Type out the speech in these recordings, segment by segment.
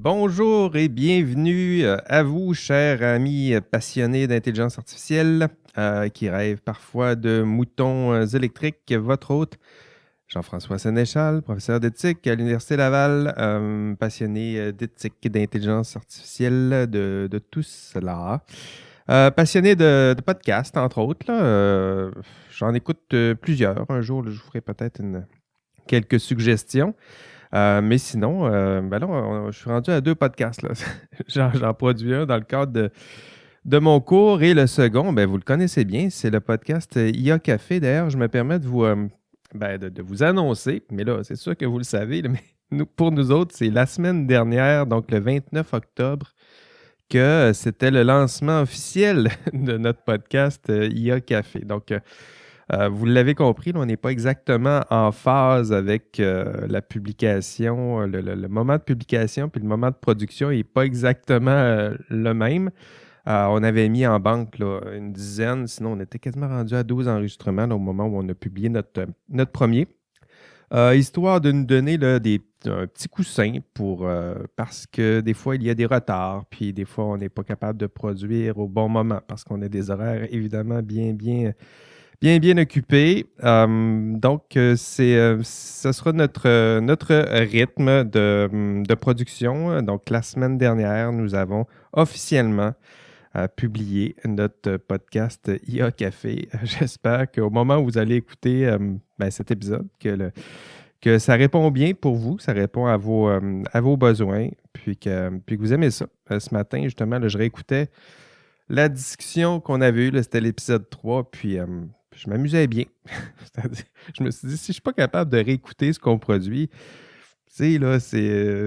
Bonjour et bienvenue à vous, chers amis passionnés d'intelligence artificielle qui rêvent parfois de moutons électriques. Votre hôte, Jean-François Sénéchal, professeur d'éthique à l'Université Laval, passionné d'éthique et d'intelligence artificielle, de tout cela. Passionné de podcasts, entre autres. Là, j'en écoute plusieurs. Un jour, là, je vous ferai peut-être quelques suggestions. Mais sinon, ben là, je suis rendu à 2 podcasts. Là. J'en produis un dans le cadre de mon cours et le second, ben, vous le connaissez bien, c'est le podcast IA Café. D'ailleurs, je me permets de vous, de vous annoncer, mais là, c'est sûr que vous le savez, là, mais pour nous autres, c'est la semaine dernière, donc le 29 octobre, que c'était le lancement officiel de notre podcast IA Café. Donc, vous l'avez compris, là, on n'est pas exactement en phase avec la publication, le moment de publication puis le moment de production n'est pas exactement le même. On avait mis en banque là, une dizaine, sinon on était quasiment rendu à 12 enregistrements là, au moment où on a publié notre premier. Histoire de nous donner là, un petit coussin parce que des fois, il y a des retards, puis des fois, on n'est pas capable de produire au bon moment parce qu'on a des horaires évidemment bien occupés. Donc, ce sera notre rythme de production. Donc, la semaine dernière, nous avons officiellement publié notre podcast IA Café. J'espère qu'au moment où vous allez écouter cet épisode, que ça répond bien pour vous, ça répond à vos besoins, puis que vous aimez ça. Ce matin, justement, là, je réécoutais la discussion qu'on avait eue, là, c'était l'épisode 3, puis je m'amusais bien. C'est-à-dire, je me suis dit, si je ne suis pas capable de réécouter ce qu'on produit, tu sais, là,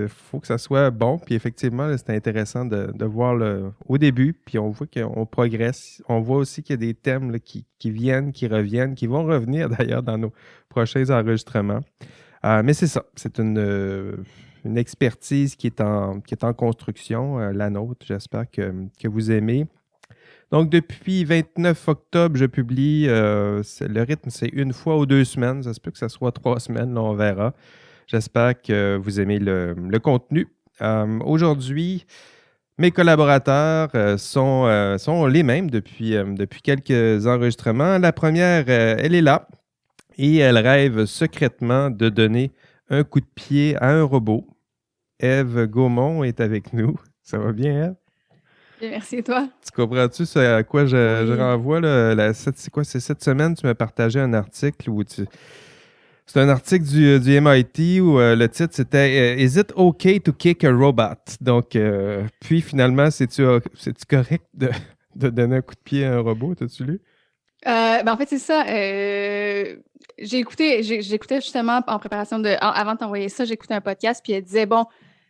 faut que ça soit bon. Puis effectivement, là, c'était intéressant de voir au début, puis on voit qu'on progresse. On voit aussi qu'il y a des thèmes là, qui viennent, qui reviennent, qui vont revenir d'ailleurs dans nos prochains enregistrements. Mais c'est ça, c'est une expertise qui est en construction, la nôtre. J'espère que vous aimez. Donc, depuis 29 octobre, je publie. Le rythme, c'est 1 fois ou 2 semaines. Ça se peut que ce soit 3 semaines, là, on verra. J'espère que vous aimez le contenu. Aujourd'hui, mes collaborateurs sont les mêmes depuis quelques enregistrements. La première, elle est là et elle rêve secrètement de donner un coup de pied à un robot. Ève Gaumont est avec nous. Ça va bien, Ève? Bien, merci, et toi? Tu comprends-tu à quoi je Oui. renvoie? Là, c'est quoi? C'est cette semaine, tu m'as partagé un article où c'est un article du MIT où le titre c'était Is it okay to kick a robot? Donc, puis finalement, c'est-tu correct de donner un coup de pied à un robot? T'as-tu lu? En fait, c'est ça. J'écoutais justement en préparation avant de t'envoyer ça, j'écoutais un podcast, puis elle disait, bon,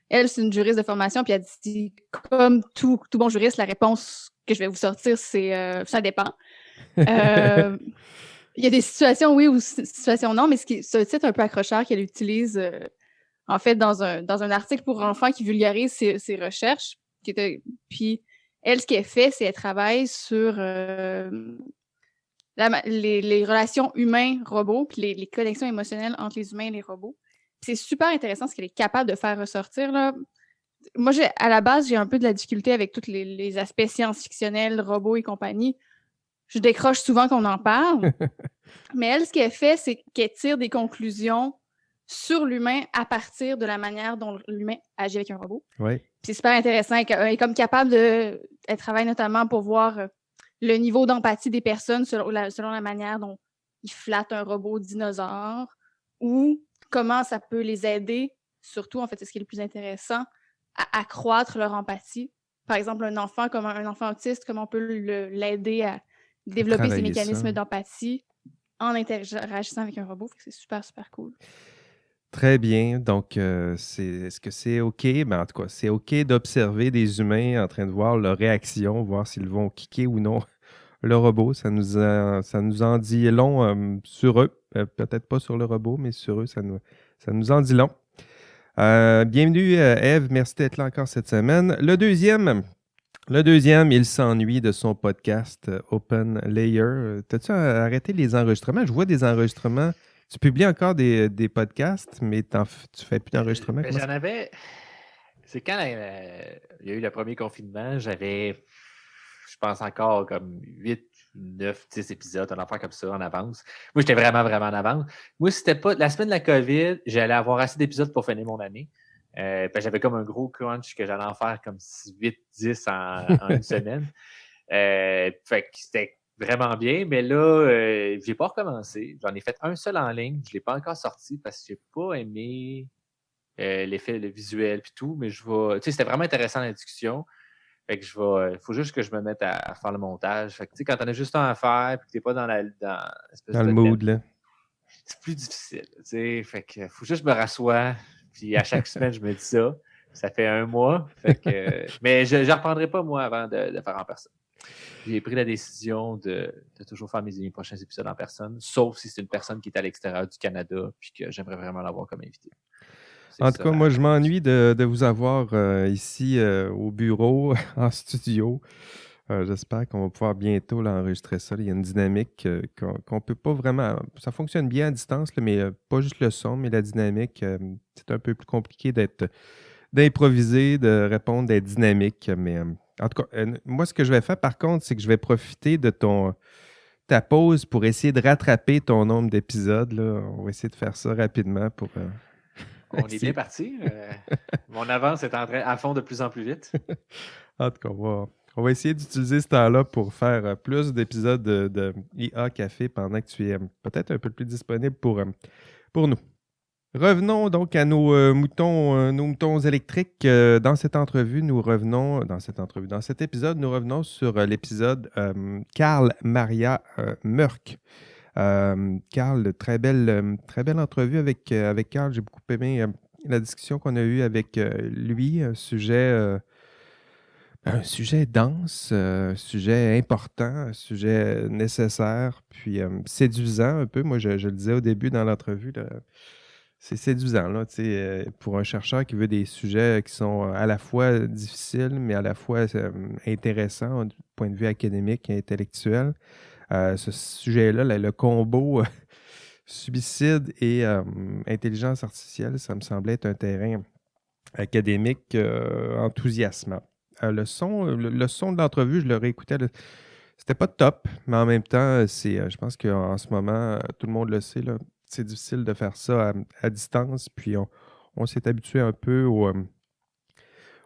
elle, c'est une juriste de formation, puis elle dit, comme tout bon juriste, la réponse que je vais vous sortir, c'est ça dépend. Il y a des situations oui ou situations non, mais c'est un titre un peu accrocheur qu'elle utilise en fait dans un article pour enfants qui vulgarise ses recherches. Puis elle, ce qu'elle fait, c'est qu'elle travaille sur les relations humains-robots, puis les connexions émotionnelles entre les humains et les robots. Puis c'est super intéressant ce qu'elle est capable de faire ressortir, là. Moi, à la base, j'ai un peu de la difficulté avec tous les aspects science-fictionnels, robots et compagnie. Je décroche souvent qu'on en parle. Mais elle, ce qu'elle fait, c'est qu'elle tire des conclusions sur l'humain à partir de la manière dont l'humain agit avec un robot. Oui. Puis c'est super intéressant. Elle est comme capable de... Elle travaille notamment pour voir le niveau d'empathie des personnes selon la manière dont ils flattent un robot dinosaure ou comment ça peut les aider, surtout, en fait, c'est ce qui est le plus intéressant, à accroître leur empathie. Par exemple, un enfant autiste, comment on peut l'aider à développer ses mécanismes d'empathie en interagissant avec un robot. C'est super, super cool. Très bien. Donc, est-ce que c'est OK? Ben, en tout cas, c'est OK d'observer des humains en train de voir leur réaction, voir s'ils vont kicker ou non le robot. Ça nous en dit long sur eux. Peut-être pas sur le robot, mais sur eux, ça nous en dit long. Bienvenue, Ève. Merci d'être là encore cette semaine. Le deuxième, il s'ennuie de son podcast Open Layer. T'as-tu arrêté les enregistrements? Je vois des enregistrements. Tu publies encore des podcasts, mais tu fais plus d'enregistrements. J'en avais. C'est quand il y a eu le premier confinement, j'avais, je pense encore comme 8, 9, 10 épisodes, un affaire comme ça en avance. Moi, j'étais vraiment, vraiment en avance. Moi, c'était pas la semaine de la COVID, j'allais avoir assez d'épisodes pour finir mon année. J'avais comme un gros crunch que j'allais en faire comme 8, 10 en une semaine. Fait que c'était vraiment bien, mais là, j'ai pas recommencé. J'en ai fait un seul en ligne. Je l'ai pas encore sorti parce que j'ai pas aimé l'effet, le visuel puis tout, mais je vais. Tu sais, c'était vraiment intéressant la discussion. Fait que je vais. Faut juste que je me mette à faire le montage. Fait que tu sais, quand t'en as juste un à faire puis que t'es pas dans l'espèce Dans de le mood, là. c'est plus difficile. Tu sais, fait que faut juste que je me rassoie. Puis à chaque semaine, je me dis ça. Ça fait un mois. Fait que, mais je ne reprendrai pas, moi, avant de faire en personne. J'ai pris la décision de toujours faire mes prochains épisodes en personne, sauf si c'est une personne qui est à l'extérieur du Canada puis que j'aimerais vraiment l'avoir comme invité. En tout cas, moi, je m'ennuie de vous avoir ici au bureau, en studio. J'espère qu'on va pouvoir bientôt l'enregistrer ça. Il y a une dynamique qu'on peut pas vraiment. Ça fonctionne bien à distance, là, mais pas juste le son, mais la dynamique. C'est un peu plus compliqué d'improviser, de répondre, d'être dynamique. Mais en tout cas, moi, ce que je vais faire, par contre, c'est que je vais profiter de ta pause pour essayer de rattraper ton nombre d'épisodes. Là. On va essayer de faire ça rapidement pour. On est bien parti. Mon avance est en train à fond de plus en plus vite. En tout cas, on va essayer d'utiliser ce temps-là pour faire plus d'épisodes de IA Café pendant que tu es peut-être un peu plus disponible pour nous. Revenons donc à nos moutons électriques. Dans cet épisode, nous revenons sur l'épisode Carl Maria Mørk. Carl, très belle entrevue avec Carl. J'ai beaucoup aimé la discussion qu'on a eue avec lui, un sujet dense, un sujet important, un sujet nécessaire, puis séduisant un peu. Moi, je le disais au début dans l'entrevue, là, c'est séduisant là, pour un chercheur qui veut des sujets qui sont à la fois difficiles, mais à la fois intéressants du point de vue académique et intellectuel. Ce sujet-là, le combo suicide et intelligence artificielle, ça me semblait être un terrain académique enthousiasmant. Le son de l'entrevue, je le réécoutais, c'était pas top, mais en même temps, je pense qu'en ce moment, tout le monde le sait, là, c'est difficile de faire ça à distance, puis on s'est habitué un peu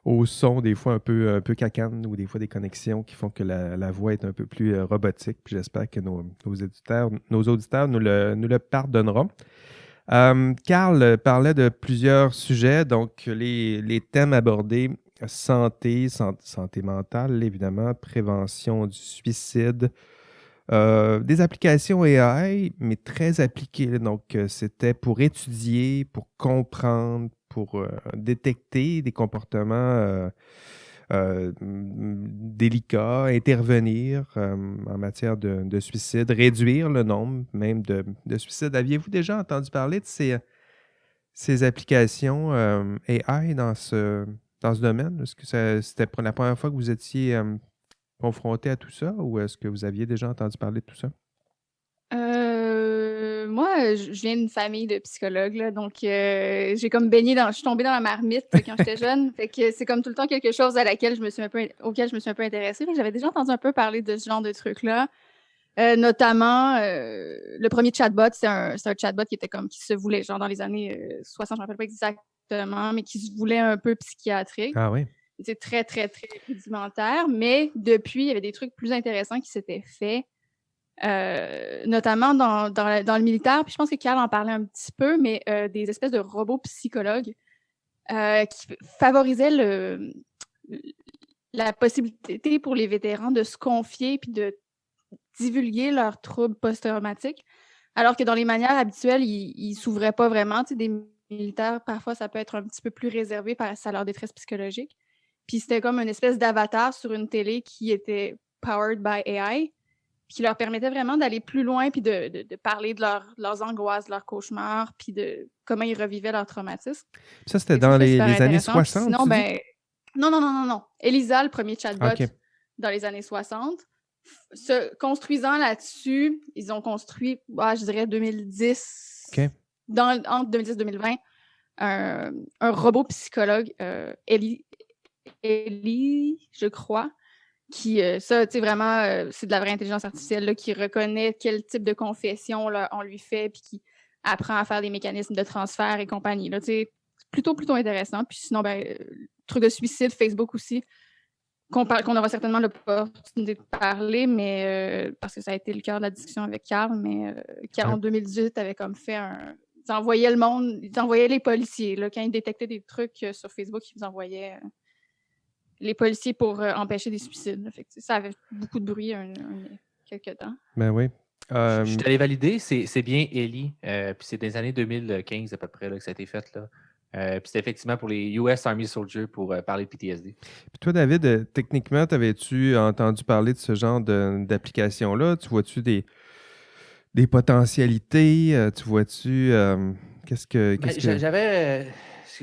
au son, des fois un peu cacane, ou des fois des connexions qui font que la voix est un peu plus robotique, puis j'espère que nos auditeurs nous le pardonneront. Carl parlait de plusieurs sujets, donc les thèmes abordés, santé mentale, évidemment, prévention du suicide, des applications AI, mais très appliquées. Donc, c'était pour étudier, pour comprendre, pour détecter des comportements délicats, intervenir en matière de suicide, réduire le nombre même de suicides. Aviez-vous déjà entendu parler de ces applications AI dans ce domaine? Est-ce que c'était pour la première fois que vous étiez confronté à tout ça ou est-ce que vous aviez déjà entendu parler de tout ça? Moi, je viens d'une famille de psychologues, là, donc j'ai comme je suis tombée dans la marmite quand j'étais jeune. Fait que c'est comme tout le temps quelque chose auquel je me suis un peu intéressée. Fait que j'avais déjà entendu un peu parler de ce genre de trucs-là. Notamment, le premier chatbot, c'est un chatbot qui se voulait, genre dans les années 60, je ne me rappelle pas exactement, mais qui se voulait un peu psychiatrique. Ah oui? C'était très, très, très rudimentaire, mais depuis, il y avait des trucs plus intéressants qui s'étaient faits. Notamment dans le militaire, puis je pense que Carl en parlait un petit peu, mais des espèces de robots psychologues qui favorisaient la possibilité pour les vétérans de se confier puis de divulguer leurs troubles post-traumatiques, alors que dans les manières habituelles, ils s'ouvraient pas vraiment. Tu sais, des militaires, parfois, ça peut être un petit peu plus réservé face à leur détresse psychologique. Puis c'était comme une espèce d'avatar sur une télé qui était powered by AI, qui leur permettait vraiment d'aller plus loin puis de parler de leurs angoisses, de leurs cauchemars, puis de comment ils revivaient leur traumatisme. Ça, c'était dans les années 60, sinon, non. Elisa, le premier chatbot dans les années 60. Se construisant là-dessus, ils ont construit, je dirais 2010, entre 2010 et 2020, un robot psychologue, Ellie, je crois, qui, ça, tu sais, vraiment, c'est de la vraie intelligence artificielle là, qui reconnaît quel type de confession là, on lui fait, puis qui apprend à faire des mécanismes de transfert et compagnie. Là, tu sais, plutôt intéressant. Puis sinon, truc de suicide, Facebook aussi, qu'on aura certainement l'opportunité de parler, mais parce que ça a été le cœur de la discussion avec Carl, mais Carl, en 2018, avait comme fait ils envoyaient le monde, ils envoyaient les policiers. Là, quand ils détectaient des trucs sur Facebook, ils envoyaient les policiers pour empêcher des suicides. Fait que, ça avait beaucoup de bruit quelques temps. Ben oui. Je suis allé valider, c'est bien Ellie. Puis c'est des années 2015 à peu près là, que ça a été fait. Là. Puis c'est effectivement pour les US Army Soldiers pour parler de PTSD. Puis toi, David, techniquement, t'avais-tu entendu parler de ce genre d'application-là? Tu vois-tu des potentialités? Tu vois-tu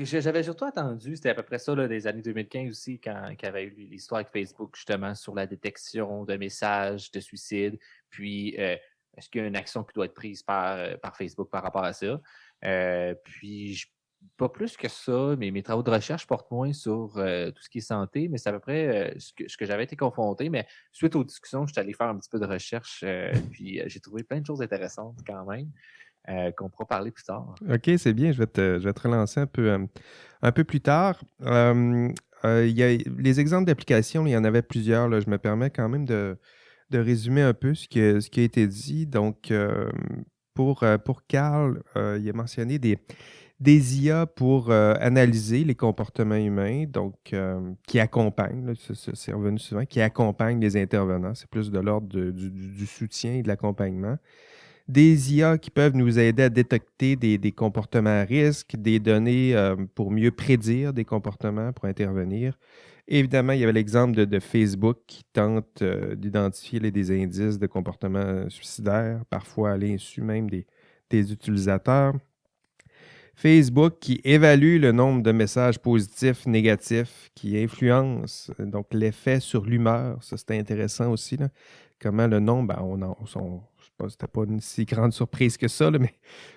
J'avais surtout attendu, c'était à peu près ça là, des années 2015 aussi, quand il y avait eu l'histoire avec Facebook, justement, sur la détection de messages de suicide. Puis, est-ce qu'il y a une action qui doit être prise par Facebook par rapport à ça? Puis, pas plus que ça, mais mes travaux de recherche portent moins sur tout ce qui est santé, mais c'est à peu près ce que j'avais été confronté. Mais suite aux discussions, je suis allé faire un petit peu de recherche, puis j'ai trouvé plein de choses intéressantes quand même. Qu'on pourra parler plus tard. OK, c'est bien. Je vais te relancer un peu plus tard. Il y a les exemples d'applications, il y en avait plusieurs. Là. Je me permets quand même de résumer un peu ce qui a été dit. Donc, pour Carl, il a mentionné des IA pour analyser les comportements humains, donc qui accompagnent, là, c'est revenu souvent, qui accompagnent les intervenants. C'est plus de l'ordre du soutien et de l'accompagnement. Des IA qui peuvent nous aider à détecter des comportements à risque, des données pour mieux prédire des comportements, pour intervenir. Évidemment, il y avait l'exemple de Facebook qui tente d'identifier des indices de comportements suicidaires, parfois à l'insu même des utilisateurs. Facebook qui évalue le nombre de messages positifs, négatifs, qui influencent donc l'effet sur l'humeur. Ça, c'était intéressant aussi. Là. Comment le nombre, je sais pas, c'était pas une si grande surprise que ça, là, mais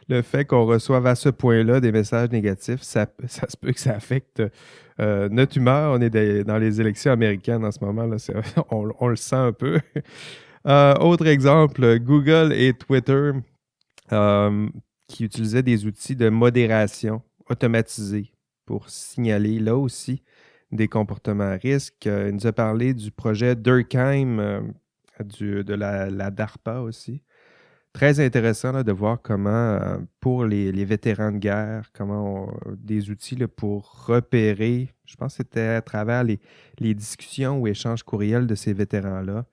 le fait qu'on reçoive à ce point-là des messages négatifs, ça se peut que ça affecte notre humeur. On est dans les élections américaines en ce moment, là, on le sent un peu. Autre exemple, Google et Twitter qui utilisaient des outils de modération automatisés pour signaler là aussi des comportements à risque. Il nous a parlé du projet Durkheim, de la DARPA aussi. Très intéressant là, de voir comment, pour les vétérans de guerre, des outils là, pour repérer, je pense que c'était à travers les discussions ou échanges courriels de ces vétérans-là,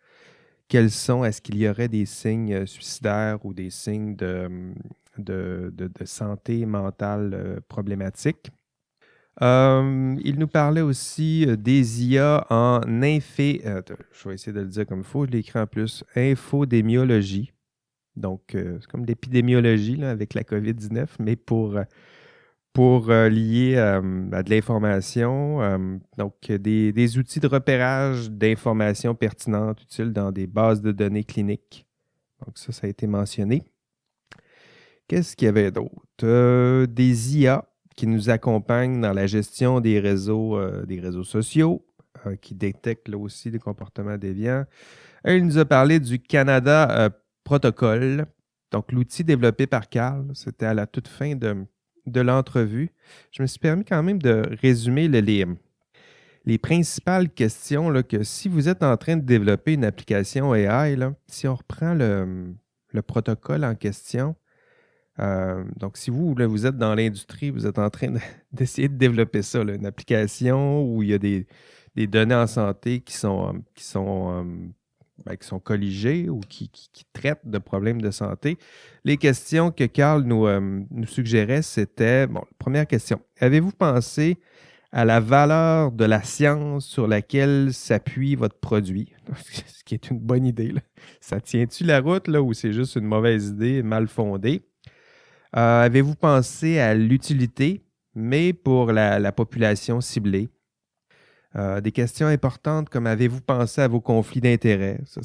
est-ce qu'il y aurait des signes suicidaires ou des signes de santé mentale problématiques. Il nous parlait aussi des IA en je vais essayer de le dire comme il faut, je l'ai écrit en plus, infodémiologie. Donc, c'est comme l'épidémiologie là, avec la COVID-19, mais pour lier à de l'information. Donc, des outils de repérage d'informations pertinentes utiles dans des bases de données cliniques. Donc, ça a été mentionné. Qu'est-ce qu'il y avait d'autre? Des IA qui nous accompagnent dans la gestion des réseaux sociaux, qui détectent là aussi des comportements déviants. Il nous a parlé du Canada Protocol, donc l'outil développé par Carl. C'était à la toute fin de l'entrevue. Je me suis permis quand même de résumer les principales questions là, que si vous êtes en train de développer une application AI, là, si on reprend le protocole en question, donc si vous êtes dans l'industrie, vous êtes en train d'essayer de développer ça, là, une application où il y a des données en santé qui sont colligées ou qui traitent de problèmes de santé. Les questions que Carl nous suggérait, c'était, première question, avez-vous pensé à la valeur de la science sur laquelle s'appuie votre produit? Ce qui est une bonne idée. Là. Ça tient-tu la route là, ou c'est juste une mauvaise idée mal fondée? Avez-vous pensé à l'utilité, mais pour la population ciblée? Des questions importantes comme avez-vous pensé à vos conflits d'intérêts? Ça,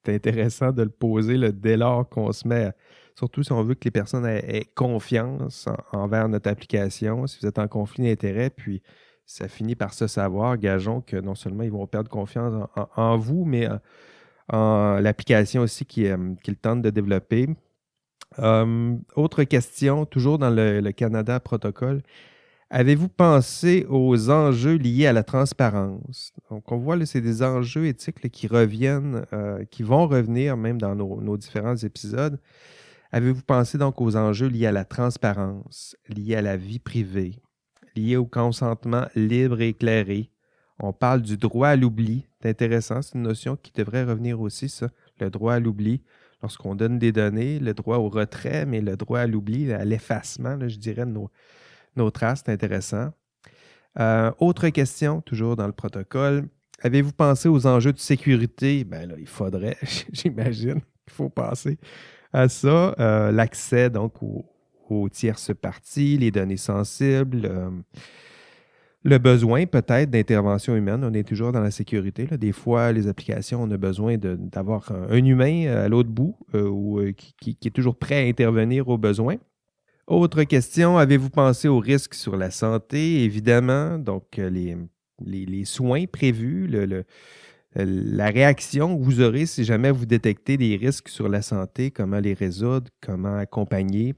c'est intéressant de le poser là, dès lors qu'on se met surtout si on veut que les personnes aient confiance envers notre application, si vous êtes en conflit d'intérêts, puis ça finit par se savoir, gageons que non seulement ils vont perdre confiance en vous, mais en l'application aussi qu'ils tentent de développer. Autre question, toujours dans le Canada protocole. Avez-vous pensé aux enjeux liés à la transparence? Donc, on voit là, c'est des enjeux éthiques là, qui reviennent, qui vont revenir même dans nos différents épisodes. Avez-vous pensé donc aux enjeux liés à la transparence, liés à la vie privée, liés au consentement libre et éclairé? On parle du droit à l'oubli. C'est intéressant, c'est une notion qui devrait revenir aussi, ça, le droit à l'oubli. Lorsqu'on donne des données, le droit au retrait, mais le droit à l'oubli, à l'effacement, là, je dirais, de nos traces, c'est intéressant. Autre question, toujours dans le protocole. Avez-vous pensé aux enjeux de sécurité? Ben là, il faudrait, j'imagine qu'il faut penser à ça. L'accès donc aux tierces parties, les données sensibles, le besoin peut-être d'intervention humaine. On est toujours dans la sécurité, là. Des fois, les applications, on a besoin d'avoir un humain à l'autre bout qui est toujours prêt à intervenir aux besoins. Autre question, avez-vous pensé aux risques sur la santé? Évidemment, donc les soins prévus, la réaction que vous aurez si jamais vous détectez des risques sur la santé, comment les résoudre, comment accompagner.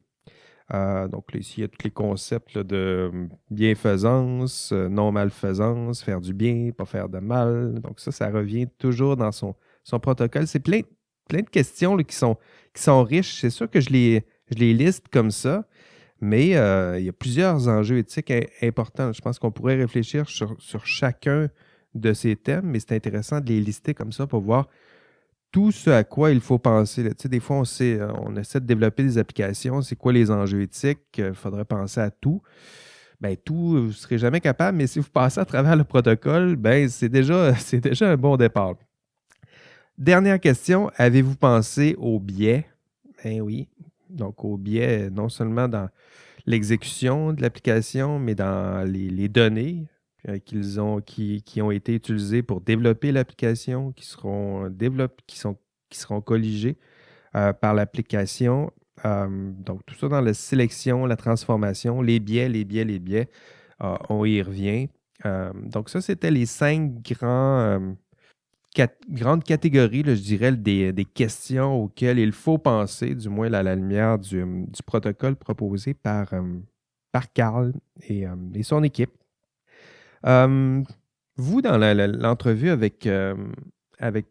Donc, là, ici, il y a tous les concepts là, de bienfaisance, non-malfaisance, faire du bien, pas faire de mal. Donc, ça revient toujours dans son protocole. C'est plein de questions là, qui sont riches. C'est sûr que je les liste comme ça, mais il y a plusieurs enjeux éthiques importants. Je pense qu'on pourrait réfléchir sur chacun de ces thèmes, mais c'est intéressant de les lister comme ça pour voir tout ce à quoi il faut penser. Là. Tu sais, des fois, on essaie de développer des applications. C'est quoi les enjeux éthiques? Il faudrait penser à tout. Ben, tout, vous ne serez jamais capable, mais si vous passez à travers le protocole, ben, c'est déjà un bon départ. Dernière question, avez-vous pensé aux biais? Ben oui. Donc, aux biais, non seulement dans l'exécution de l'application, mais dans les données qui ont été utilisées pour développer l'application, qui seront colligées par l'application. Donc, tout ça dans la sélection, la transformation, les biais, on y revient. Donc, ça, c'était les 5 grandes catégories, là, je dirais, des questions auxquelles il faut penser, du moins à la lumière du protocole proposé par Carl et son équipe. Vous, dans l'entrevue avec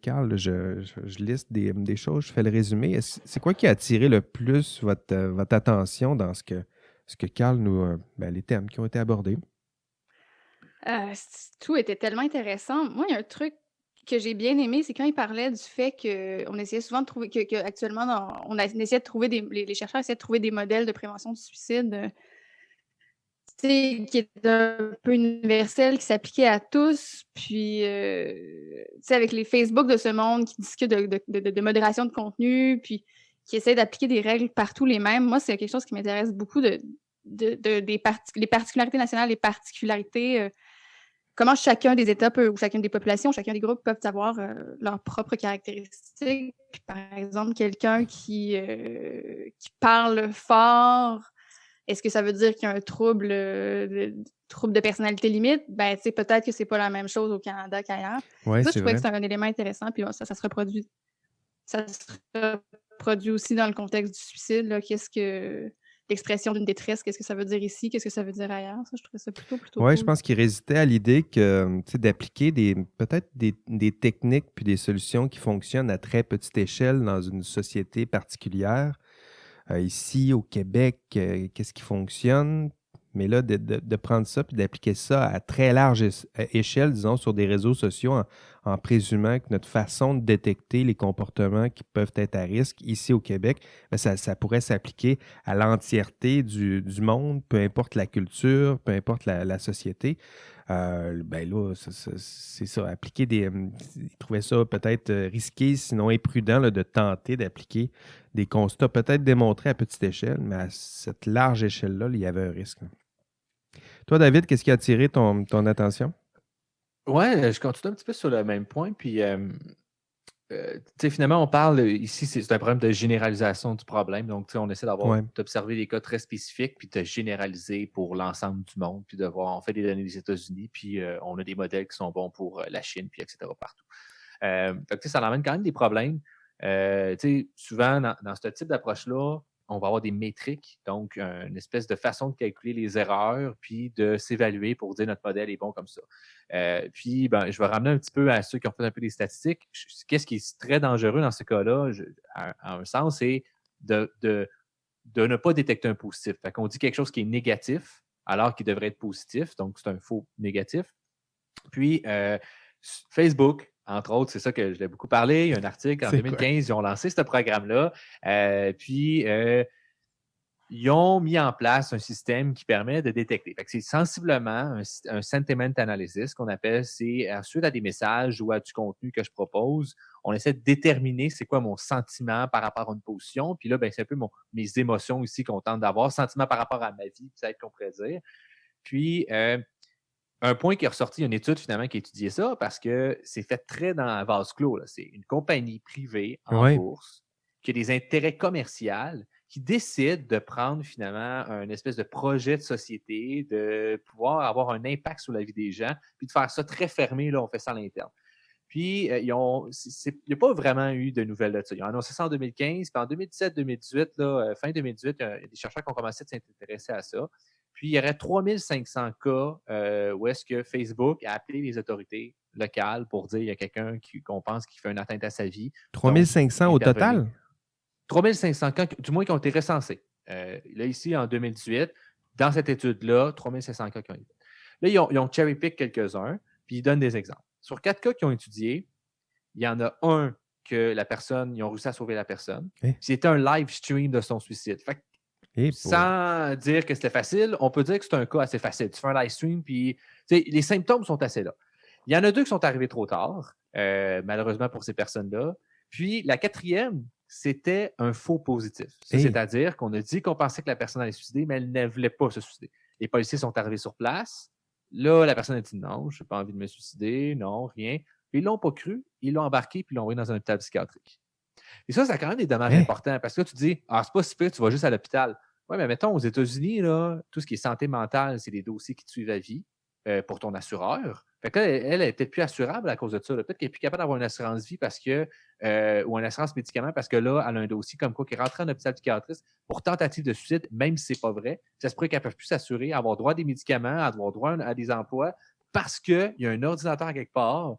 Carl, je liste des choses, je fais le résumé. C'est quoi qui a attiré le plus votre attention dans ce que Carl les thèmes qui ont été abordés? Tout était tellement intéressant. Moi, il y a un truc que j'ai bien aimé, c'est quand il parlait du fait qu'on essayait souvent de trouver, actuellement, on essayait de trouver les chercheurs essaient de trouver des modèles de prévention du suicide qui est un peu universel, qui s'appliquait à tous. Puis, avec les Facebook de ce monde qui discutent de modération de contenu, puis qui essaient d'appliquer des règles partout les mêmes. Moi, c'est quelque chose qui m'intéresse beaucoup les particularités nationales, les particularités, comment chacun des États ou chacune des populations, chacun des groupes peuvent avoir leurs propres caractéristiques. Puis, par exemple, quelqu'un qui parle fort, est-ce que ça veut dire qu'il y a un trouble de personnalité limite? Ben, tu sais, peut-être que c'est pas la même chose au Canada qu'ailleurs. Oui, Ça, je c'est trouvais vrai. que c'était un élément intéressant, puis ça se reproduit. Ça se reproduit aussi dans le contexte du suicide. Là. Qu'est-ce que l'expression d'une détresse, qu'est-ce que ça veut dire ici? Qu'est-ce que ça veut dire ailleurs? Ça, je trouvais ça plutôt Oui, cool. je pense qu'il résistait à l'idée que, tu sais, d'appliquer peut-être des techniques puis des solutions qui fonctionnent à très petite échelle dans une société particulière. Ici, au Québec, qu'est-ce qui fonctionne? Mais là, de prendre ça et d'appliquer ça à très large échelle, disons, sur des réseaux sociaux, en présumant que notre façon de détecter les comportements qui peuvent être à risque ici au Québec, bien, ça pourrait s'appliquer à l'entièreté du monde, peu importe la culture, peu importe la société. Ben là, c'est ça, appliquer ils trouvaient ça peut-être risqué, sinon imprudent, là, de tenter d'appliquer des constats peut-être démontrés à petite échelle, mais à cette large échelle-là, il y avait un risque. Toi, David, qu'est-ce qui a attiré ton attention? Ouais, je continue un petit peu sur le même point. Puis finalement, on parle ici, c'est un problème de généralisation du problème. Donc, on essaie d'observer des cas très spécifiques, puis de généraliser pour l'ensemble du monde, puis de voir, on fait des données des États-Unis, puis on a des modèles qui sont bons pour la Chine, puis etc. partout. Ça amène quand même des problèmes. Souvent, dans ce type d'approche-là, on va avoir des métriques, donc une espèce de façon de calculer les erreurs, puis de s'évaluer pour dire notre modèle est bon comme ça. Puis, je vais ramener un petit peu à ceux qui ont fait un peu des statistiques. Qu'est-ce qui est très dangereux dans ce cas-là, à un sens, c'est de ne pas détecter un positif. Fait qu'on dit quelque chose qui est négatif alors qu'il devrait être positif, donc c'est un faux négatif. Puis, Facebook, entre autres, c'est ça que je l'ai beaucoup parlé. Il y a un article en 2015, ils ont lancé ce programme-là. Puis, ils ont mis en place un système qui permet de détecter. Fait que c'est sensiblement un sentiment analysis qu'on appelle. C'est suite à des messages ou à du contenu que je propose, on essaie de déterminer c'est quoi mon sentiment par rapport à une position. Puis là, c'est un peu mes émotions ici qu'on tente d'avoir. Sentiment par rapport à ma vie, peut-être qu'on pourrait dire. Puis, un point qui est ressorti, il y a une étude finalement qui a étudié ça parce que c'est fait très dans un vase clos. Là. C'est une compagnie privée en bourse qui a des intérêts commerciaux qui décide de prendre finalement un espèce de projet de société, de pouvoir avoir un impact sur la vie des gens, puis de faire ça très fermé, là, on fait ça à l'interne. Puis, il n'y a pas vraiment eu de nouvelles de ça. Ils ont annoncé ça en 2015, puis en 2017-2018, fin 2018, il y a des chercheurs qui ont commencé à s'intéresser à ça. Puis, il y aurait 3500 cas où est-ce que Facebook a appelé les autorités locales pour dire qu'il y a quelqu'un qu'on pense qui fait une atteinte à sa vie. 3500 au total? 3500 cas, du moins, qui ont été recensés. Là, ici, en 2018, dans cette étude-là, 3500 cas qui ont été. Là, ils ont cherry-pick quelques-uns, puis ils donnent des exemples. Sur 4 cas qu'ils ont étudiés, il y en a un que la personne, ils ont réussi à sauver la personne. C'était un live stream de son suicide. Fait que, sans dire que c'était facile, on peut dire que c'est un cas assez facile. Tu fais un live stream, puis les symptômes sont assez là. Il y en a 2 qui sont arrivés trop tard, malheureusement pour ces personnes-là. Puis la 4e, c'était un faux positif. C'est-à-dire qu'on a dit qu'on pensait que la personne allait se suicider, mais elle ne voulait pas se suicider. Les policiers sont arrivés sur place. Là, la personne a dit non, je n'ai pas envie de me suicider, non, rien. Puis ils ne l'ont pas cru, ils l'ont embarqué, puis ils l'ont envoyé dans un hôpital psychiatrique. Et ça a quand même des dommages importants parce que là, tu dis, c'est pas si pire, tu vas juste à l'hôpital. Oui, mais mettons, aux États-Unis, là, tout ce qui est santé mentale, c'est des dossiers qui te suivent à vie pour ton assureur. Fait que là, elle est peut-être plus assurable à cause de ça. Peut-être qu'elle n'est plus capable d'avoir une assurance vie parce que, ou une assurance médicaments parce que là, elle a un dossier comme quoi qui est rentré en hôpital psychiatrique pour tentative de suicide, même si ce n'est pas vrai. Ça se pourrait qu'elle ne peut plus s'assurer, avoir droit à des médicaments, avoir droit à des emplois parce qu'il y a un ordinateur quelque part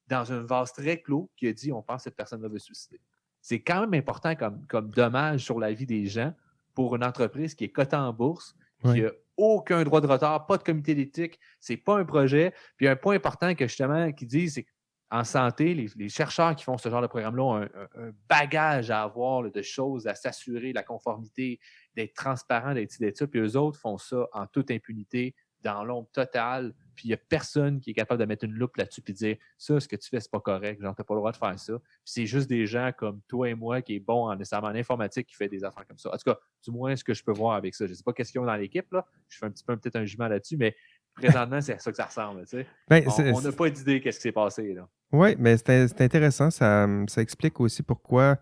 dans un vase très clos qui a dit on pense que cette personne-là veut se suicider. C'est quand même important comme dommage sur la vie des gens pour une entreprise qui est cotée en bourse, qui n'a aucun droit de retard, pas de comité d'éthique, c'est pas un projet. Puis un point important que justement qu'ils disent, c'est qu'en santé, les chercheurs qui font ce genre de programme-là ont un bagage à avoir là, de choses à s'assurer, la conformité, d'être transparent, d'être ça. Puis eux autres font ça en toute impunité, dans l'ombre totale. Puis il n'y a personne qui est capable de mettre une loupe là-dessus et de dire ça, ce que tu fais, c'est pas correct, genre, t'as pas le droit de faire ça. Puis c'est juste des gens comme toi et moi qui est bon nécessairement en informatique qui fait des affaires comme ça. En tout cas, du moins, ce que je peux voir avec ça. Je ne sais pas qu'est-ce qu'ils ont dans l'équipe, là. Je fais un petit peu peut-être un jugement là-dessus, mais présentement, c'est à ça que ça ressemble. Tu sais. On n'a pas d'idée qu'est-ce qui s'est passé. Là. Oui, mais c'est intéressant. Ça explique aussi pourquoi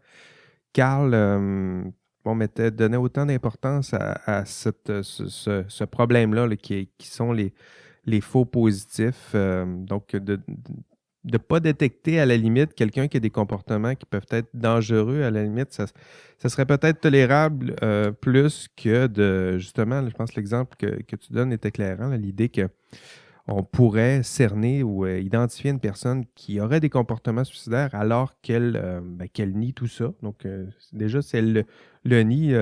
Carl donnait autant d'importance à ce problème-là là, qui sont les faux positifs. Donc, de ne pas détecter à la limite quelqu'un qui a des comportements qui peuvent être dangereux, à la limite, ça serait peut-être tolérable plus que de, justement, je pense que l'exemple que tu donnes est éclairant, là, l'idée qu'on pourrait cerner ou identifier une personne qui aurait des comportements suicidaires alors qu'elle nie tout ça. Donc, déjà, si elle le nie,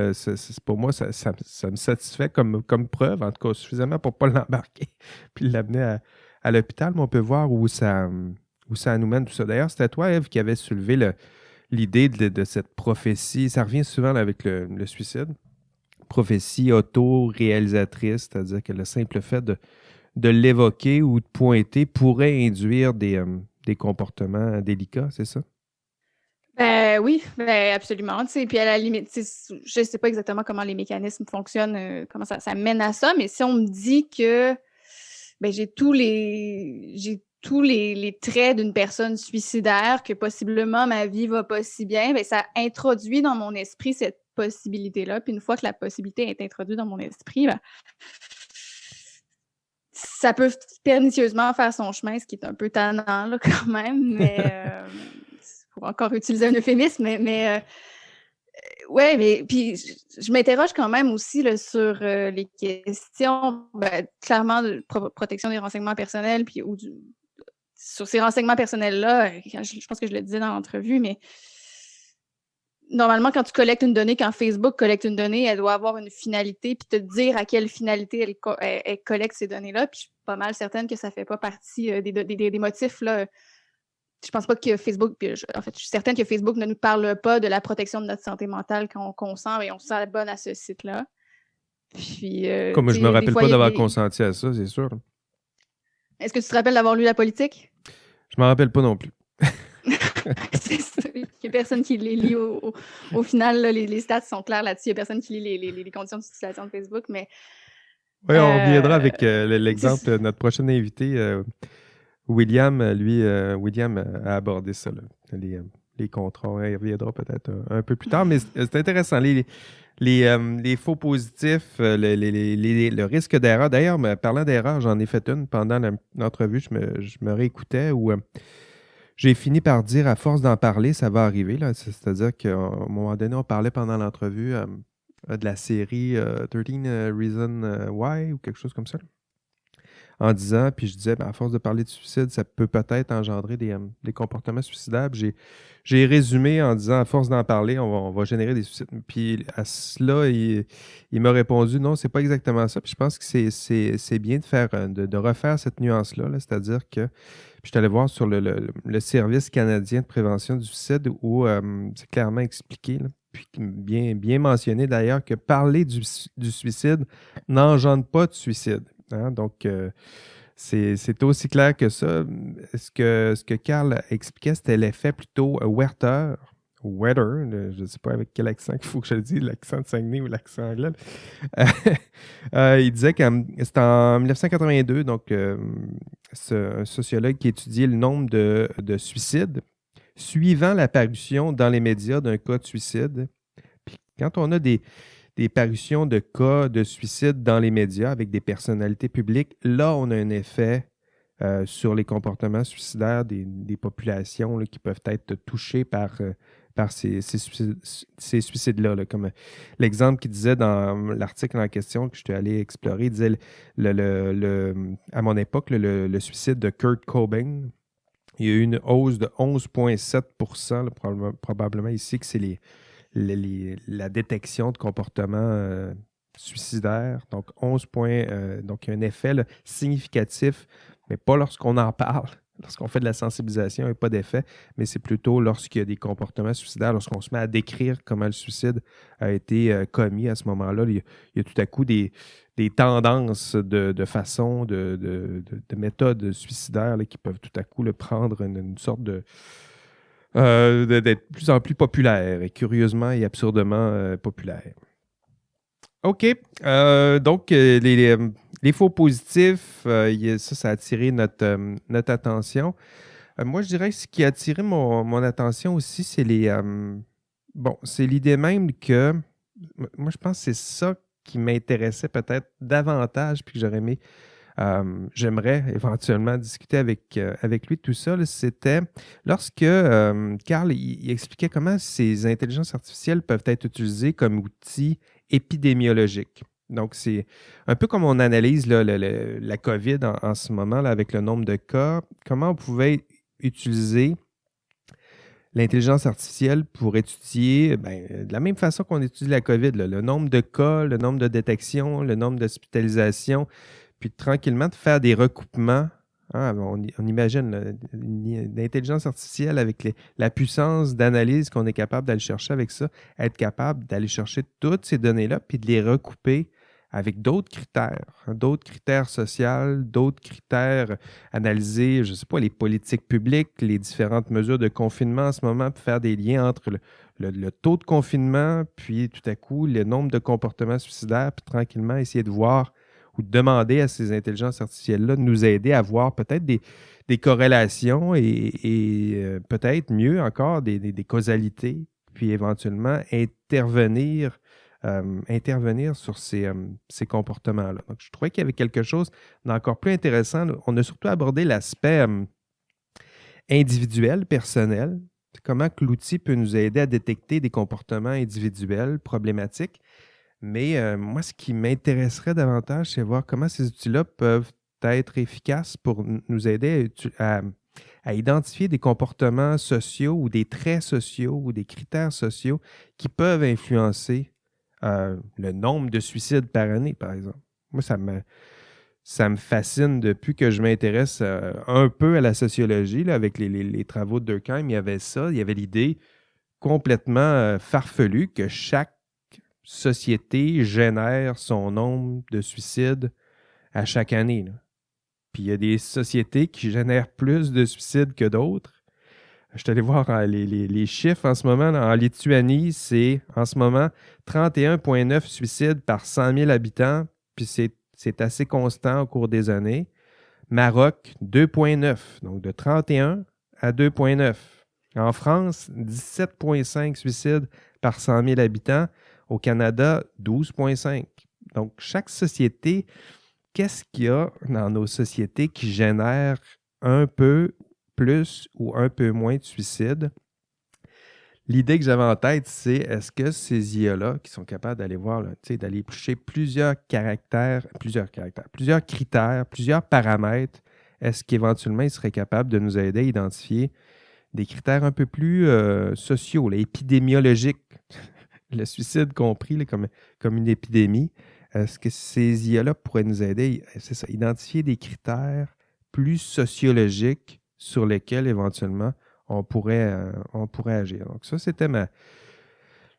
pour moi, ça me satisfait comme preuve, en tout cas suffisamment pour ne pas l'embarquer puis l'amener à l'hôpital. Mais on peut voir où ça nous mène tout ça. D'ailleurs, c'était toi, Ève, qui avait soulevé l'idée de cette prophétie. Ça revient souvent là, avec le suicide. Prophétie auto-réalisatrice, c'est-à-dire que le simple fait de l'évoquer ou de pointer pourrait induire des comportements délicats, c'est ça? Oui, absolument. Puis à la limite, je ne sais pas exactement comment les mécanismes fonctionnent, comment ça mène à ça, mais si on me dit que j'ai tous les traits d'une personne suicidaire, que possiblement ma vie va pas si bien, bien, ça introduit dans mon esprit cette possibilité-là. Puis une fois que la possibilité est introduite dans mon esprit, ben, ça peut pernicieusement faire son chemin, ce qui est un peu tannant là, quand même, mais pour encore utiliser un euphémisme, mais ouais, mais puis je m'interroge quand même aussi là, sur les questions, ben, clairement, de protection des renseignements personnels, puis sur ces renseignements personnels-là, je pense que je le disais dans l'entrevue, mais normalement, quand tu collectes une donnée, quand Facebook collecte une donnée, elle doit avoir une finalité, puis te dire à quelle finalité elle collecte ces données-là. Puis je suis pas mal certaine que ça fait pas partie des motifs, là. Je pense pas que Facebook, en fait, je suis certaine que Facebook ne nous parle pas de la protection de notre santé mentale quand on consent et on s'abonne à ce site-là. Puis, Comme je me rappelle pas d'avoir consenti à ça, c'est sûr. Est-ce que tu te rappelles d'avoir lu La Politique? Je m'en rappelle pas non plus. C'est ça. Il n'y a personne qui les lit. Au final, là, les stats sont clairs là-dessus. Il n'y a personne qui lit les conditions d'utilisation de Facebook. Mais, oui, on reviendra avec l'exemple de notre prochain invité. William, William a abordé ça, là, les contrats. Il reviendra peut-être un peu plus tard, mais c'est intéressant. Les faux positifs, le risque d'erreur. D'ailleurs, parlant d'erreur, j'en ai fait une pendant l'entrevue. Je me réécoutais où j'ai fini par dire, à force d'en parler, ça va arriver. Là. C'est-à-dire qu'à un moment donné, on parlait pendant l'entrevue de la série 13 Reasons Why ou quelque chose comme ça. Là. En disant, puis je disais, à force de parler de suicide, ça peut peut-être engendrer des comportements suicidaires. J'ai résumé en disant, à force d'en parler, on va générer des suicides. Puis à cela, il m'a répondu, non, c'est pas exactement ça. Puis je pense que c'est bien de refaire cette nuance-là, là, c'est-à-dire que, puis je suis allé voir sur le Service canadien de prévention du suicide où c'est clairement expliqué, là, puis bien mentionné d'ailleurs, que parler du suicide n'engendre pas de suicide. Hein? Donc, c'est aussi clair que ça. Ce que Carl expliquait, c'était l'effet plutôt Werther. Je ne sais pas avec quel accent il faut que je le dise, l'accent de Saguenay ou l'accent anglais. Il disait que c'était en 1982, donc un sociologue qui étudiait le nombre de suicides suivant l'apparition dans les médias d'un cas de suicide. Puis quand on a des parutions de cas de suicide dans les médias avec des personnalités publiques, là, on a un effet sur les comportements suicidaires des populations là, qui peuvent être touchées par ces suicides-là. Là, comme l'exemple qu'il disait dans l'article en question que je suis allé explorer, il disait, à mon époque, le suicide de Kurt Cobain, il y a eu une hausse de 11,7 %, probablement ici que c'est la détection de comportements suicidaires. Donc, 11 points. Donc, il y a un effet là, significatif, mais pas lorsqu'on en parle. Lorsqu'on fait de la sensibilisation, il n'y a pas d'effet, mais c'est plutôt lorsqu'il y a des comportements suicidaires, lorsqu'on se met à décrire comment le suicide a été commis à ce moment-là. Il y a tout à coup des tendances de façon, de méthodes suicidaires là, qui peuvent tout à coup prendre une sorte d'être de plus en plus populaire et curieusement et absurdement populaire. OK. Donc, les faux positifs, ça a attiré notre attention. Moi, je dirais que ce qui a attiré mon attention aussi, c'est c'est l'idée même que, moi, je pense que c'est ça qui m'intéressait peut-être davantage puis que j'aimerais éventuellement discuter avec lui de tout ça. Là, c'était lorsque Carl il expliquait comment ces intelligences artificielles peuvent être utilisées comme outils épidémiologiques. Donc, c'est un peu comme on analyse là, la COVID en ce moment là, avec le nombre de cas. Comment on pouvait utiliser l'intelligence artificielle pour étudier, de la même façon qu'on étudie la COVID, là, le nombre de cas, le nombre de détections, le nombre d'hospitalisations, puis tranquillement de faire des recoupements. Hein, on imagine l'intelligence artificielle avec la puissance d'analyse qu'on est capable d'aller chercher avec ça, être capable d'aller chercher toutes ces données-là, puis de les recouper avec d'autres critères sociaux, d'autres critères analysés, je ne sais pas, les politiques publiques, les différentes mesures de confinement en ce moment, pour faire des liens entre le taux de confinement, puis tout à coup, le nombre de comportements suicidaires, puis tranquillement essayer de voir ou demander à ces intelligences artificielles-là de nous aider à voir peut-être des corrélations et peut-être mieux encore des causalités, puis éventuellement intervenir sur ces comportements-là. Donc, je trouvais qu'il y avait quelque chose d'encore plus intéressant. On a surtout abordé l'aspect individuel, personnel. Comment que l'outil peut nous aider à détecter des comportements individuels problématiques. Mais moi, ce qui m'intéresserait davantage, c'est voir comment ces outils-là peuvent être efficaces pour nous aider à identifier des comportements sociaux ou des traits sociaux ou des critères sociaux qui peuvent influencer le nombre de suicides par année, par exemple. Moi, ça me fascine depuis que je m'intéresse un peu à la sociologie. Là, avec les travaux de Durkheim, il y avait ça, il y avait l'idée complètement farfelue que chaque société génère son nombre de suicides à chaque année. Là. Puis il y a des sociétés qui génèrent plus de suicides que d'autres. Je suis allé voir les chiffres en ce moment. Là, en Lituanie, c'est en ce moment 31,9 suicides par 100 000 habitants. Puis c'est assez constant au cours des années. Maroc, 2,9. Donc de 31 à 2,9. En France, 17,5 suicides par 100 000 habitants. Au Canada, 12,5. Donc, chaque société, qu'est-ce qu'il y a dans nos sociétés qui génère un peu plus ou un peu moins de suicides? L'idée que j'avais en tête, c'est est-ce que ces IA-là, qui sont capables d'aller voir, là, d'aller éplucher plusieurs critères, plusieurs paramètres, est-ce qu'éventuellement, ils seraient capables de nous aider à identifier des critères un peu plus sociaux, là, épidémiologiques, le suicide compris là, comme une épidémie? Est-ce que ces IA-là pourraient nous aider, c'est ça, identifier des critères plus sociologiques sur lesquels éventuellement on pourrait agir? Donc ça, c'était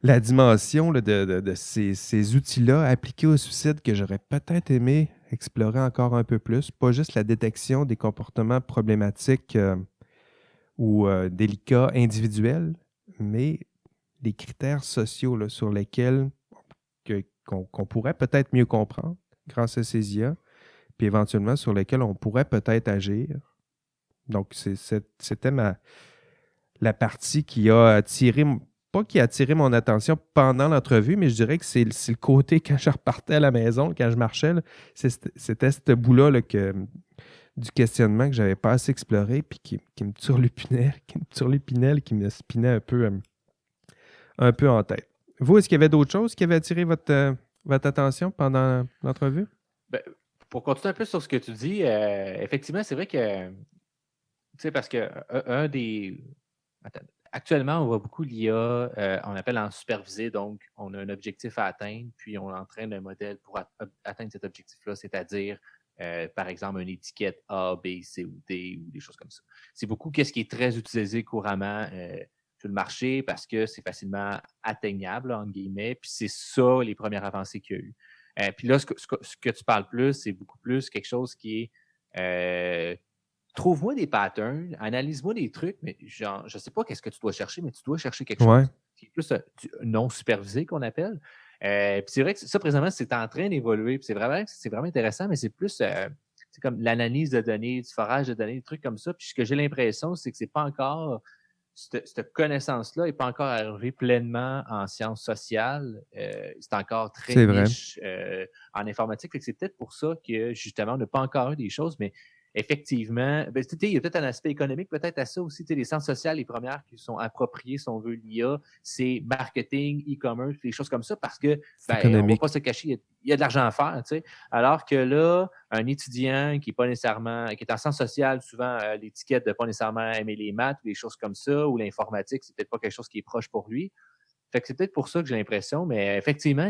la dimension là, de ces outils-là appliqués au suicide que j'aurais peut-être aimé explorer encore un peu plus. Pas juste la détection des comportements problématiques ou délicats individuels, mais des critères sociaux là, sur lesquels qu'on pourrait peut-être mieux comprendre grâce à ces IA, puis éventuellement sur lesquels on pourrait peut-être agir. Donc, c'était la partie qui a attiré, pas qui a attiré mon attention pendant l'entrevue, mais je dirais que c'est le côté quand je repartais à la maison, quand je marchais, là, c'était ce bout-là là, du questionnement que je n'avais pas assez exploré, puis qui me turlupinait, qui me spinait un peu en tête. Vous, est-ce qu'il y avait d'autres choses qui avaient attiré votre attention pendant l'entrevue? Ben, pour continuer un peu sur ce que tu dis, effectivement, c'est vrai que, tu sais, parce que actuellement, on voit beaucoup l'IA, on appelle en supervisé, donc on a un objectif à atteindre, puis on entraîne un modèle pour atteindre cet objectif-là, c'est-à-dire, par exemple, une étiquette A, B, C ou D ou des choses comme ça. C'est beaucoup ce qui est très utilisé couramment sur le marché parce que c'est facilement atteignable, entre guillemets, puis c'est ça les premières avancées qu'il y a eu. Puis là, ce que tu parles plus, c'est beaucoup plus quelque chose qui est trouve-moi des patterns, analyse-moi des trucs, mais genre, je ne sais pas qu'est-ce que tu dois chercher, mais tu dois chercher quelque chose qui est plus non supervisé qu'on appelle. Puis c'est vrai que ça, présentement, c'est en train d'évoluer, puis c'est vraiment intéressant, mais c'est plus c'est comme l'analyse de données, du forage de données, des trucs comme ça. Puis ce que j'ai l'impression, c'est que c'est pas encore cette connaissance-là n'est pas encore arrivée pleinement en sciences sociales. C'est encore très niche en informatique. Fait que c'est peut-être pour ça que, justement, on n'a pas encore eu des choses, mais effectivement, ben, il y a peut-être un aspect économique, peut-être à ça aussi. Les sciences sociales, les premières qui sont appropriées, si on veut, l'IA, c'est marketing, e-commerce, des choses comme ça, parce que on ne va pas se cacher, il y a de l'argent à faire. T'sais. Alors que là, un étudiant qui est pas nécessairement, qui est en sciences sociales, souvent l'étiquette de pas nécessairement aimer les maths ou des choses comme ça, ou l'informatique, c'est peut-être pas quelque chose qui est proche pour lui. Fait que c'est peut-être pour ça que j'ai l'impression, mais effectivement,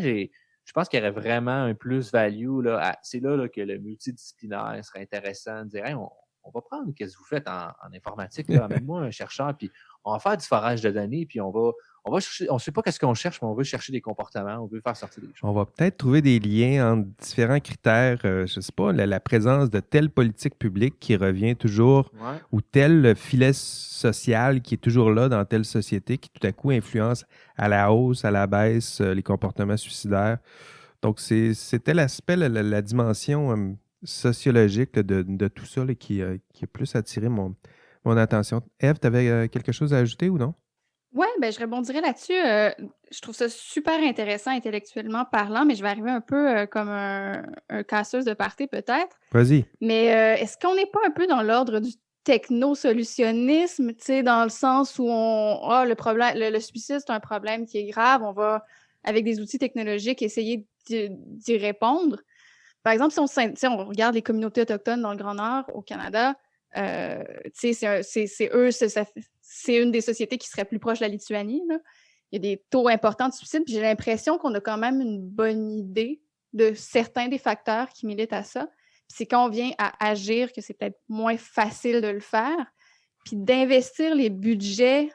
je pense qu'il y aurait vraiment un plus-value. C'est là que le multidisciplinaire serait intéressant de dire hey, on va prendre ce que vous faites en informatique, amène-moi un chercheur, puis on va faire du forage de données, puis on va chercher, on ne sait pas qu'est-ce qu'on cherche, mais on veut chercher des comportements, on veut faire sortir des choses. On va peut-être trouver des liens entre différents critères, je ne sais pas, la présence de telle politique publique qui revient toujours, ou tel filet social qui est toujours là dans telle société qui tout à coup influence à la hausse, à la baisse les comportements suicidaires. Donc, c'était l'aspect, la dimension sociologique là, de tout ça là, qui a plus attiré mon attention. Ève, tu avais quelque chose à ajouter ou non? Ouais, ben, je rebondirais là-dessus. Je trouve ça super intéressant intellectuellement parlant, mais je vais arriver un peu comme un casseuse de party peut-être. Vas-y. Mais est-ce qu'on n'est pas un peu dans l'ordre du technosolutionnisme, tu sais, dans le sens où le problème, le suicide, c'est un problème qui est grave, on va, avec des outils technologiques, essayer d'y répondre. Par exemple, si on regarde les communautés autochtones dans le Grand Nord, au Canada, tu sais, c'est une des sociétés qui serait plus proche de la Lituanie, là. Il y a des taux importants de suicide, puis j'ai l'impression qu'on a quand même une bonne idée de certains des facteurs qui militent à ça. Puis c'est quand on vient à agir que c'est peut-être moins facile de le faire, puis d'investir les budgets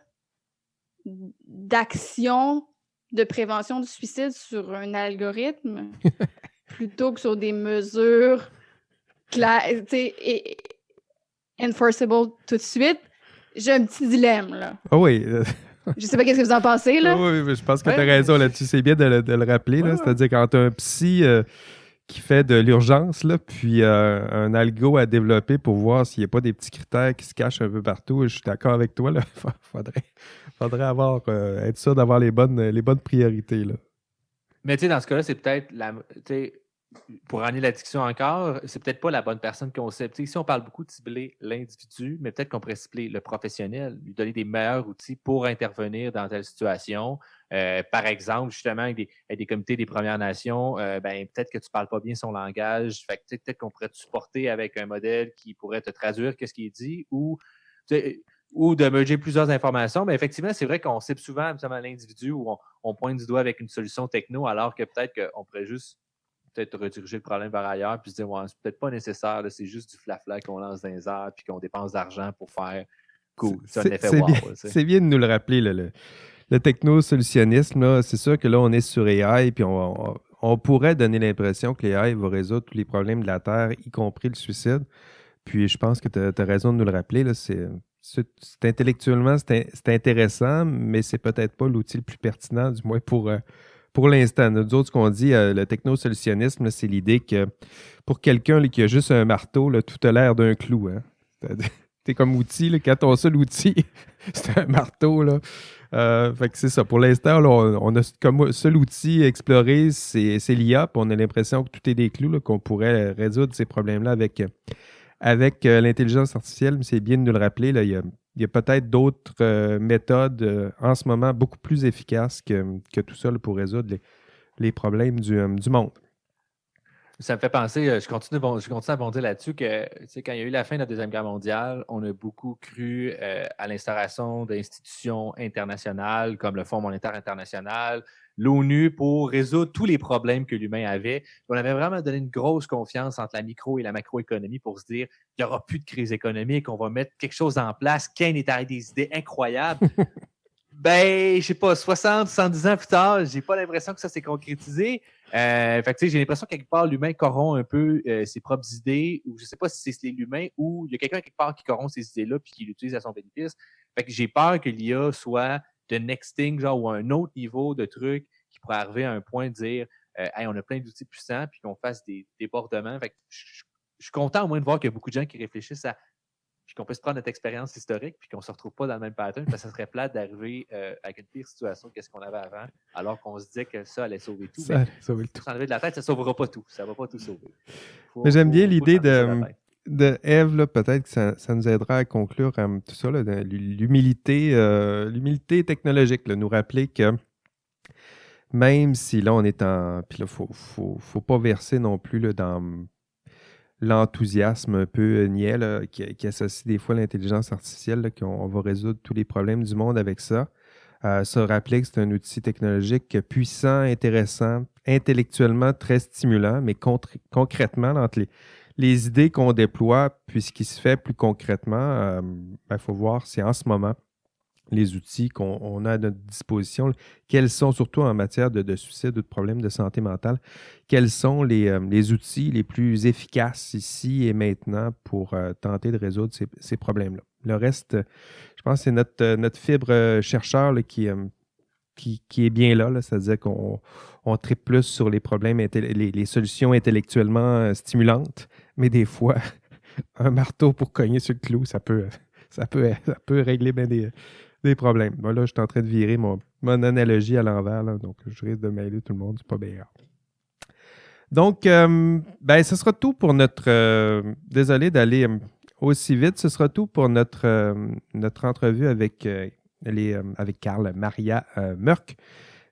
d'action de prévention du suicide sur un algorithme plutôt que sur des mesures claires, tu sais, enforceable tout de suite. J'ai un petit dilemme, là. Ah oui. Je sais pas qu'est-ce que vous en pensez, là. Oui, mais je pense que tu as Ouais. raison là-dessus. C'est bien de le rappeler. Là. Ouais. C'est-à-dire quand tu as un psy qui fait de l'urgence, là, puis un algo à développer pour voir s'il n'y a pas des petits critères qui se cachent un peu partout, je suis d'accord avec toi. Là. Faudrait avoir, être sûr d'avoir les bonnes priorités. Là. Mais tu sais, dans ce cas-là, c'est peut-être pour ramener l'addiction encore, c'est peut-être pas la bonne personne qu'on sait. Tu sais, ici, on parle beaucoup de cibler l'individu, mais peut-être qu'on pourrait cibler le professionnel, lui donner des meilleurs outils pour intervenir dans telle situation. Par exemple, justement, avec des comités des Premières Nations, peut-être que tu ne parles pas bien son langage. Fait que, peut-être qu'on pourrait te supporter avec un modèle qui pourrait te traduire qu'est-ce qui est dit ou de merger plusieurs informations. Mais effectivement, c'est vrai qu'on cible souvent l'individu où on pointe du doigt avec une solution techno, alors que peut-être qu'on pourrait juste peut-être rediriger le problème vers ailleurs puis se dire, ouais, c'est peut-être pas nécessaire, là, c'est juste du flafla qu'on lance dans les airs puis qu'on dépense d'argent pour faire cool. C'est un effet wow. C'est bien de nous le rappeler, là, le technosolutionnisme, là, c'est sûr que là, on est sur AI puis on pourrait donner l'impression que l'AI va résoudre tous les problèmes de la Terre, y compris le suicide. Puis je pense que tu as raison de nous le rappeler. Là, c'est intellectuellement, c'est intéressant, mais c'est peut-être pas l'outil le plus pertinent, du moins pour l'instant. Nous autres, ce qu'on dit, le technosolutionnisme, là, c'est l'idée que pour quelqu'un là, qui a juste un marteau, là, tout a l'air d'un clou. Hein? T'es comme outil, là, quand ton seul outil, c'est un marteau. Là. Fait que c'est ça. Pour l'instant, là, on a comme seul outil exploré, c'est l'IA. Puis on a l'impression que tout est des clous, là, qu'on pourrait résoudre ces problèmes-là avec l'intelligence artificielle. Mais c'est bien de nous le rappeler. Là, il y a peut-être d'autres méthodes en ce moment beaucoup plus efficaces que tout ça là, pour résoudre les problèmes du monde. Ça me fait penser, je continue à bondir là-dessus, que quand il y a eu la fin de la Deuxième Guerre mondiale, on a beaucoup cru à l'instauration d'institutions internationales comme le Fonds monétaire international, l'ONU, pour résoudre tous les problèmes que l'humain avait. On avait vraiment donné une grosse confiance entre la micro et la macroéconomie pour se dire il n'y aura plus de crise économique, on va mettre quelque chose en place. Keynes est arrivé des idées incroyables. Je sais pas, 60, 70 ans plus tard, j'ai pas l'impression que ça s'est concrétisé. J'ai l'impression que quelque part, l'humain corrompt un peu ses propres idées, ou je sais pas si c'est l'humain ou il y a quelqu'un quelque part qui corrompt ces idées-là puis qui l'utilise à son bénéfice. Fait que j'ai peur que l'IA soit de next thing, genre, ou un autre niveau de truc qui pourrait arriver à un point de dire hey, on a plein d'outils puissants puis qu'on fasse des débordements. Fait que je suis content au moins de voir qu'il y a beaucoup de gens qui réfléchissent à puis qu'on peut se prendre notre expérience historique, puis qu'on ne se retrouve pas dans le même pattern, parce que ça serait plate d'arriver avec une pire situation que ce qu'on avait avant, alors qu'on se disait que ça allait sauver tout. Ça allait sauver tout. S'enlever de la tête, ça ne sauvera pas tout. Ça ne va pas tout sauver. Mais j'aime bien l'idée de Ève, là, peut-être que ça nous aidera à conclure tout ça, là, l'humilité technologique, là, nous rappeler que même si là, on est en... Puis là, faut pas verser non plus là, dans l'enthousiasme un peu niais là, qui associe des fois l'intelligence artificielle, là, qu'on va résoudre tous les problèmes du monde avec ça. Se rappeler que c'est un outil technologique puissant, intéressant, intellectuellement très stimulant, mais concrètement, entre les idées qu'on déploie, puis ce qui se fait plus concrètement, faut voir si en ce moment, les outils qu'on a à notre disposition, quels sont, surtout en matière de suicide ou de problèmes de santé mentale, quels sont les outils les plus efficaces ici et maintenant pour tenter de résoudre ces problèmes-là. Le reste, je pense que c'est notre fibre chercheur là, qui qui est bien là, c'est-à-dire qu'on tripe plus sur les problèmes, les solutions intellectuellement stimulantes, mais des fois, un marteau pour cogner sur le clou, ça peut régler bien des problèmes. Bon, là, je suis en train de virer mon analogie à l'envers, là, donc je risque de mêler tout le monde, c'est pas bien grave. Donc, ce sera tout pour notre... désolé d'aller aussi vite, ce sera tout pour notre entrevue avec Carl Maria Mørk.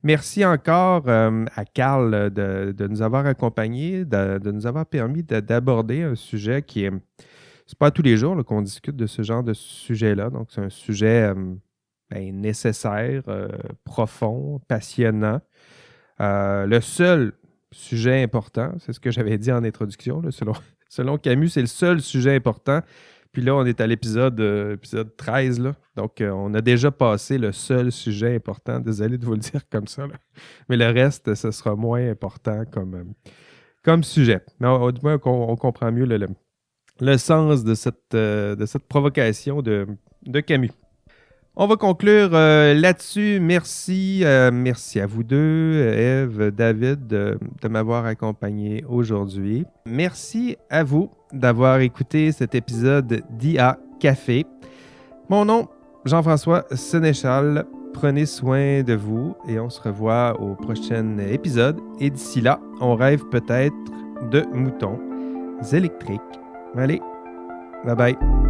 Merci encore à Carl de nous avoir accompagnés, de nous avoir permis d'aborder un sujet qui est... C'est pas tous les jours là, qu'on discute de ce genre de sujet-là. Donc, c'est un sujet nécessaire, profond, passionnant. Le seul sujet important, c'est ce que j'avais dit en introduction, là, selon Camus, c'est le seul sujet important. Puis là, on est à l'épisode 13. Là. Donc, on a déjà passé le seul sujet important. Désolé de vous le dire comme ça. Là. Mais le reste, ce sera moins important comme sujet. Mais du moins, on comprend mieux le sens de cette provocation de Camus. On va conclure là-dessus. Merci à vous deux, Ève, David, de m'avoir accompagné aujourd'hui. Merci à vous d'avoir écouté cet épisode d'IA Café. Mon nom, Jean-François Sénéchal. Prenez soin de vous et on se revoit au prochain épisode. Et d'ici là, on rêve peut-être de moutons électriques. Allez, bye bye.